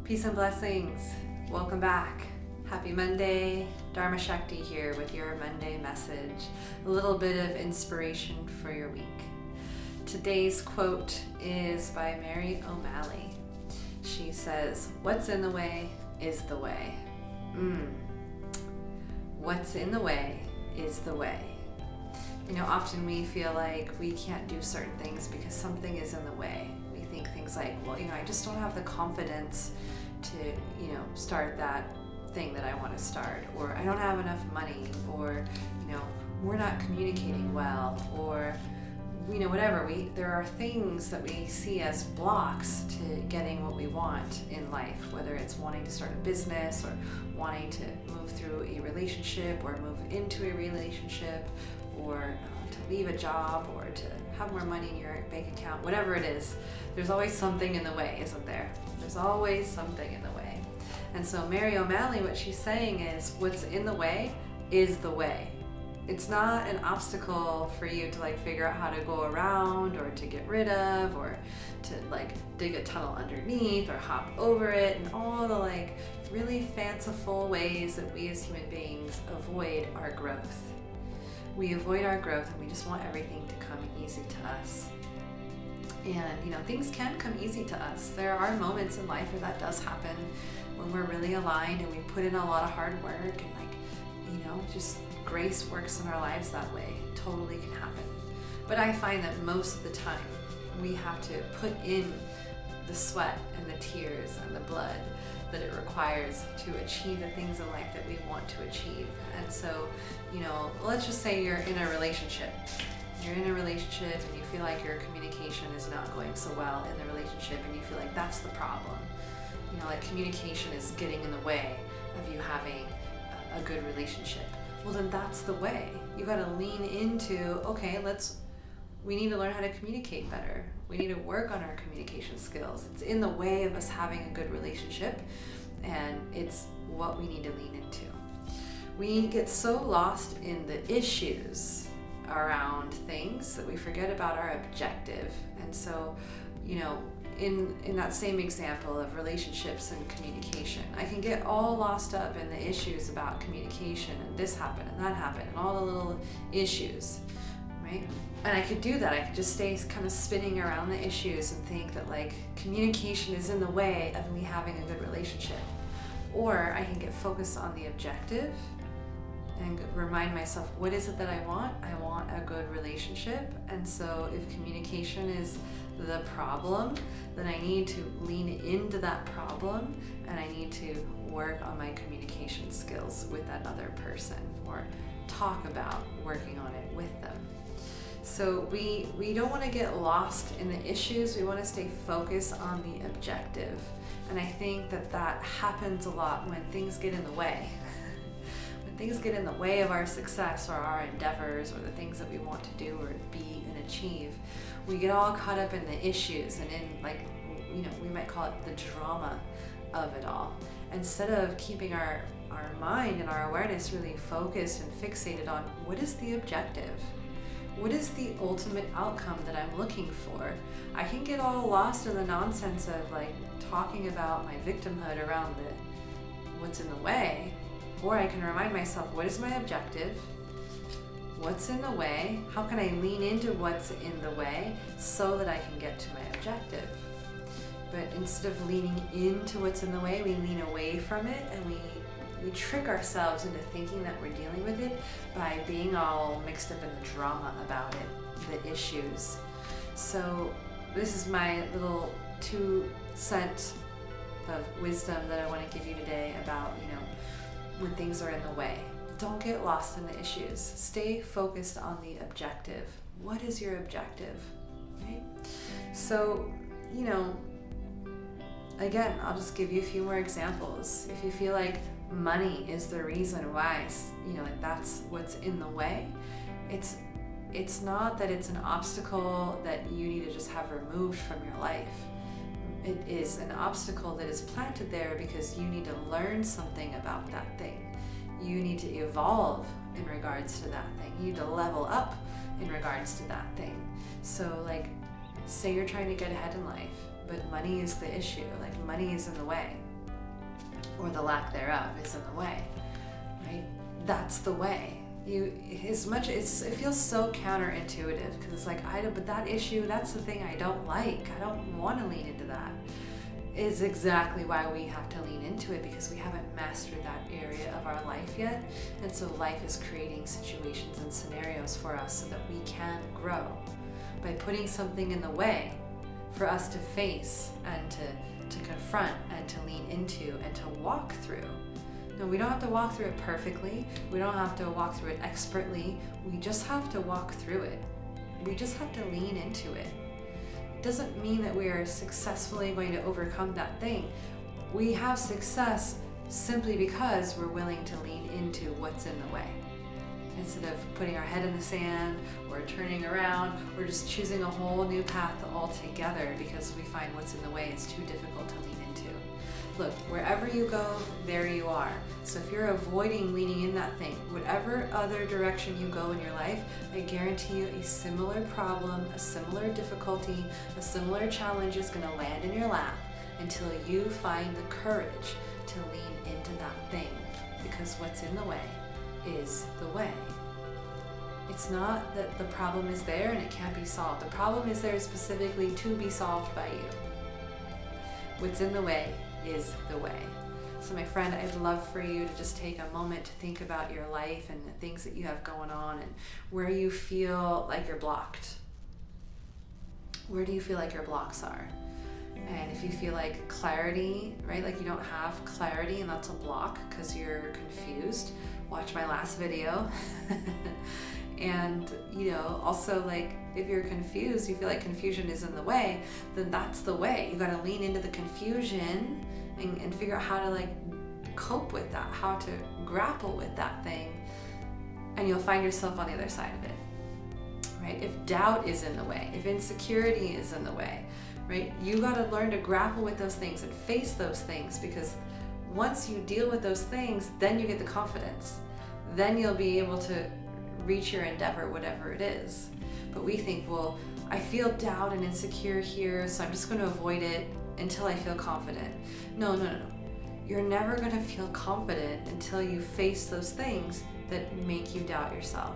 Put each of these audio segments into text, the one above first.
Peace and blessings. Welcome back. Happy Monday. Dharma Shakti here with your Monday message. A little bit of inspiration for your week. Today's quote is by Mary O'Malley. She says, "What's in the way is the way." What's in the way is the way. Often we feel like we can't do certain things because something is in the way. We think things like, I just don't have the confidence to, start that thing that I want to start, or I don't have enough money, or, we're not communicating well, or, whatever. There are things that we see as blocks to getting what we want in life, whether it's wanting to start a business or wanting to move through a relationship or move into a relationship, or to leave a job, or to have more money in your bank account, whatever it is. There's always something in the way, isn't there? There's always something in the way. And so Mary O'Malley, what she's saying is, what's in the way is the way. It's not an obstacle for you to figure out how to go around, or to get rid of, or to dig a tunnel underneath, or hop over it, and all the really fanciful ways that we as human beings avoid our growth. We avoid our growth and we just want everything to come easy to us. And things can come easy to us. There are moments in life where that does happen, when we're really aligned and we put in a lot of hard work, and just grace works in our lives that way. Totally can happen. But I find that most of the time we have to put in the sweat and the tears and the blood that it requires to achieve the things in life that we want to achieve. And so, let's just say you're in a relationship. You're in a relationship and you feel like your communication is not going so well in the relationship, and you feel like that's the problem. Communication is getting in the way of you having a good relationship. Well, then that's the way. You got to lean into, we need to learn how to communicate better. We need to work on our communication skills. It's in the way of us having a good relationship, and it's what we need to lean into. We get so lost in the issues around things that we forget about our objective. And so, in that same example of relationships and communication, I can get all lost up in the issues about communication, and this happened and that happened and all the little issues, right? And I could do that. I could just stay kind of spinning around the issues and think that communication is in the way of me having a good relationship. Or I can get focused on the objective and remind myself, what is it that I want? I want a good relationship. And so if communication is the problem, then I need to lean into that problem, and I need to work on my communication skills with that other person, or talk about working on it with them. So we don't want to get lost in the issues. We want to stay focused on the objective. And I think that happens a lot when things get in the way. When things get in the way of our success or our endeavors or the things that we want to do or be and achieve, we get all caught up in the issues and in we might call it the drama of it all, instead of keeping our mind and our awareness really focused and fixated on what is the objective. What is the ultimate outcome that I'm looking for? I can get all lost in the nonsense of talking about my victimhood around what's in the way, or I can remind myself, what is my objective? What's in the way? How can I lean into what's in the way so that I can get to my objective? But instead of leaning into what's in the way, we lean away from it, and we trick ourselves into thinking that we're dealing with it by being all mixed up in the drama about it, the issues. So this is my little 2 cents of wisdom that I want to give you today about, when things are in the way. Don't get lost in the issues. Stay focused on the objective. What is your objective, right? So, again, I'll just give you a few more examples. If you feel like money is the reason why, that's what's in the way, it's not that it's an obstacle that you need to just have removed from your life. It is an obstacle that is planted there because you need to learn something about that thing. You need to evolve in regards to that thing. You need to level up in regards to that thing. So say you're trying to get ahead in life, but money is the issue. Money is in the way. or the lack thereof is in the way, right? That's the way. It feels so counterintuitive because it's like, but that issue, that's the thing I don't like. I don't want to lean into that. Is exactly why we have to lean into it, because we haven't mastered that area of our life yet. And so life is creating situations and scenarios for us so that we can grow by putting something in the way for us to face and to confront and to lean into and to walk through. No, we don't have to walk through it perfectly. We don't have to walk through it expertly. We just have to walk through it. We just have to lean into it. It doesn't mean that we are successfully going to overcome that thing. We have success simply because we're willing to lean into what's in the way. Instead of putting our head in the sand or turning around or just choosing a whole new path altogether because we find what's in the way is too difficult to lean into. Look, wherever you go, there you are. So if you're avoiding leaning in that thing, whatever other direction you go in your life, I guarantee you a similar problem, a similar difficulty, a similar challenge is going to land in your lap until you find the courage to lean into that thing. Because what's in the way is the way. It's not that the problem is there and it can't be solved. The problem is there specifically to be solved by you. What's in the way is the way. So my friend, I'd love for you to just take a moment to think about your life and the things that you have going on and where you feel like you're blocked. Where do you feel like your blocks are? And if you feel like clarity, right, like you don't have clarity and that's a block because you're confused, watch my last video. And, also like if you're confused, you feel like confusion is in the way, then that's the way. You got to lean into the confusion and figure out how to like cope with that, how to grapple with that thing. And you'll find yourself on the other side of it, right? If doubt is in the way, if insecurity is in the way, right? You got to learn to grapple with those things and face those things, because once you deal with those things, then you get the confidence. Then you'll be able to reach your endeavor, whatever it is. But we think, well, I feel doubt and insecure here, so I'm just going to avoid it until I feel confident. No. You're never going to feel confident until you face those things that make you doubt yourself.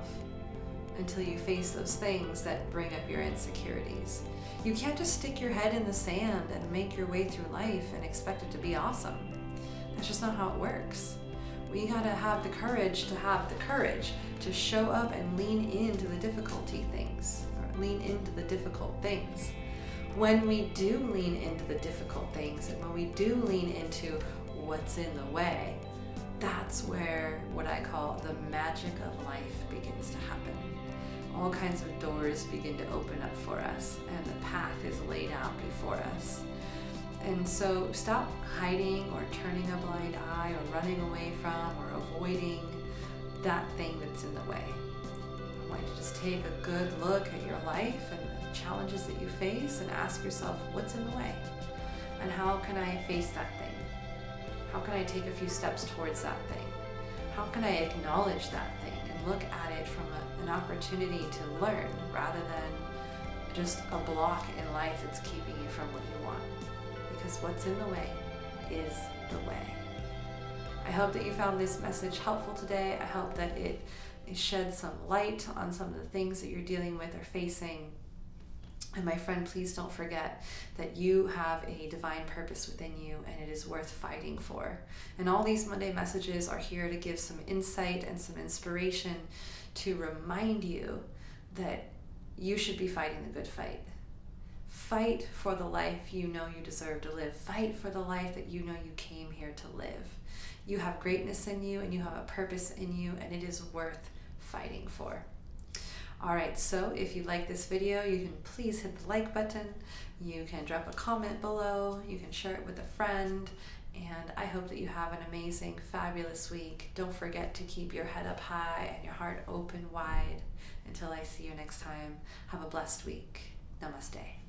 Until you face those things that bring up your insecurities. You can't just stick your head in the sand and make your way through life and expect it to be awesome. That's just not how it works. We gotta have the courage to show up and lean into the difficulty things, or lean into the difficult things. When we do lean into the difficult things, and when we do lean into what's in the way, that's where what I call the magic of life begins to happen. All kinds of doors begin to open up for us, and the path is laid out before us. And so stop hiding or turning a blind eye or running away from or avoiding that thing that's in the way. I want you to just take a good look at your life and the challenges that you face and ask yourself, what's in the way? And how can I face that thing? How can I take a few steps towards that thing? How can I acknowledge that thing and look at it from an opportunity to learn rather than just a block in life that's keeping you from what you want? Because what's in the way is the way. I hope that you found this message helpful today. I hope that it shed some light on some of the things that you're dealing with or facing. And my friend, please don't forget that you have a divine purpose within you and it is worth fighting for. And all these Monday messages are here to give some insight and some inspiration to remind you that you should be fighting the good fight. Fight for the life you know you deserve to live. Fight for the life that you know you came here to live. You have greatness in you and you have a purpose in you, and it is worth fighting for. All right, so if you like this video, you can please hit the like button. You can drop a comment below. You can share it with a friend. And I hope that you have an amazing, fabulous week. Don't forget to keep your head up high and your heart open wide. Until I see you next time, have a blessed week. Namaste.